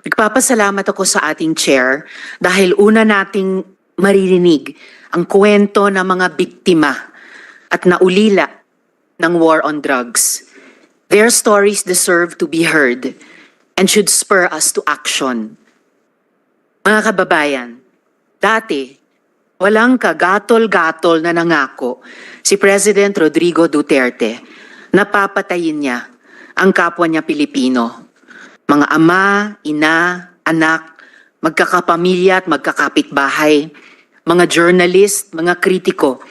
Nagpapasalamat ako sa ating chair dahil una nating maririnig ang kwento ng mga biktima at naulila ng war on drugs. Their stories deserve to be heard and should spur us to action. Mga kababayan, dati walang kagatol-gatol na nangako si President Rodrigo Duterte na papatayin niya ang kapwa niya Pilipino. Mga ama, ina, anak, magkakapamilya at magkakapitbahay, mga journalist, mga kritiko,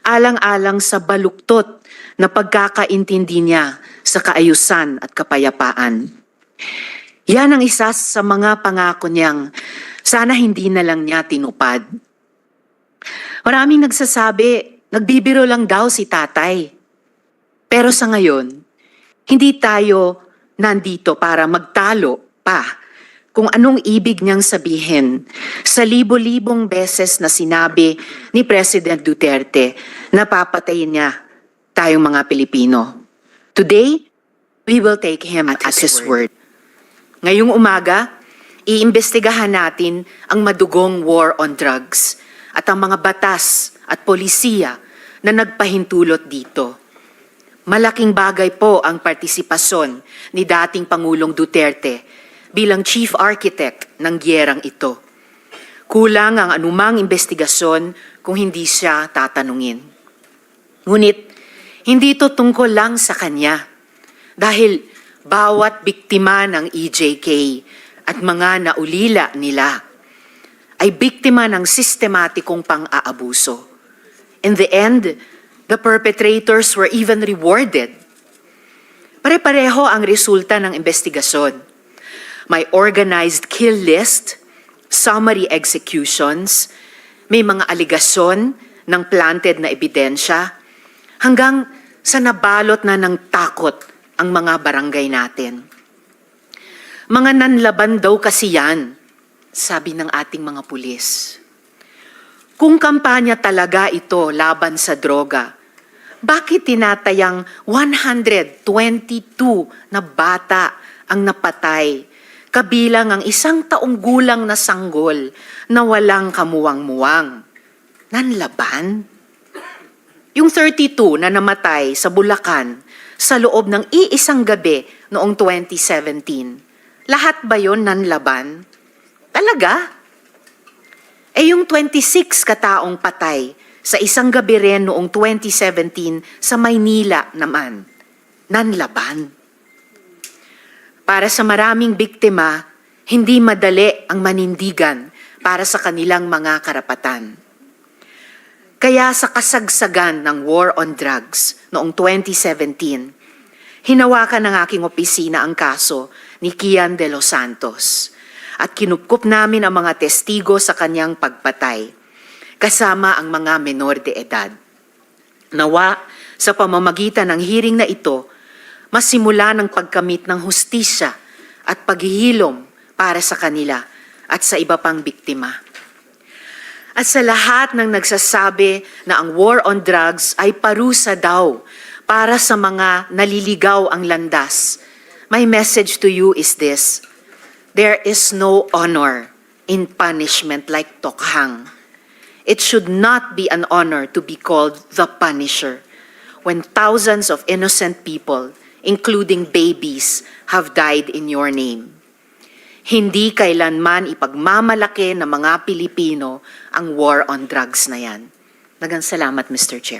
alang-alang sa baluktot na pagkakaintindi niya sa kaayusan at kapayapaan. Yan ang isa sa mga pangako niyang sana hindi na lang niya tinupad. Maraming nagsasabi, nagbibiro lang daw si tatay. Pero sa ngayon, hindi tayo nandito para magtalo pa kung anong ibig niyang sabihin sa libo-libong beses na sinabi ni President Duterte na papatayin niya tayong mga Pilipino. Today, we will take him at his word. Ngayong umaga, iimbestigahan natin ang madugong war on drugs at ang mga batas at polisiya na nagpahintulot dito. Malaking bagay po ang partisipasyon ni dating Pangulong Duterte bilang chief architect ng gyerang ito. Kulang ang anumang investigasyon kung hindi siya tatanungin. Ngunit, hindi ito tungkol lang sa kanya dahil bawat biktima ng EJK at mga naulila nila ay biktima ng sistematikong pang-aabuso. In the end, the perpetrators were even rewarded. Pare-pareho ang resulta ng investigasyon. May organized kill list, summary executions, may mga aligasyon ng planted na ebidensya, hanggang sa nabalot na ng takot ang mga barangay natin. Mga nanlaban daw kasi yan, sabi ng ating mga pulis. Kung kampanya talaga ito laban sa droga, bakit tinatayang 122 na bata ang napatay, kabilang ang 1 taong gulang na sanggol na walang kamuwang-muwang? Nanlaban? Yung 32 na namatay sa Bulacan sa loob ng iisang gabi noong 2017, lahat ba yon nanlaban? Talaga? Yung 26 kataong patay sa isang gabi rin noong 2017 sa Maynila naman, nanlaban. Para sa maraming biktima, hindi madali ang manindigan para sa kanilang mga karapatan. Kaya sa kasagsagan ng war on drugs noong 2017, hinawakan ng aking opisina ang kaso ni Kian de los Santos at kinupkup namin ang mga testigo sa kanyang pagpatay, kasama ang mga menor de edad. Nawa, sa pamamagitan ng hearing na ito, masimula ng pagkamit ng hustisya at paghihilom para sa kanila at sa iba pang biktima. At sa lahat ng nagsasabi na ang war on drugs ay parusa daw para sa mga naliligaw ang landas, my message to you is this: there is no honor in punishment like tokhang. It should not be an honor to be called the Punisher when thousands of innocent people, including babies, have died in your name. Hindi kailanman ipagmamalaki ng mga Pilipino ang war on drugs na yan. Salamat, Mr. Chair.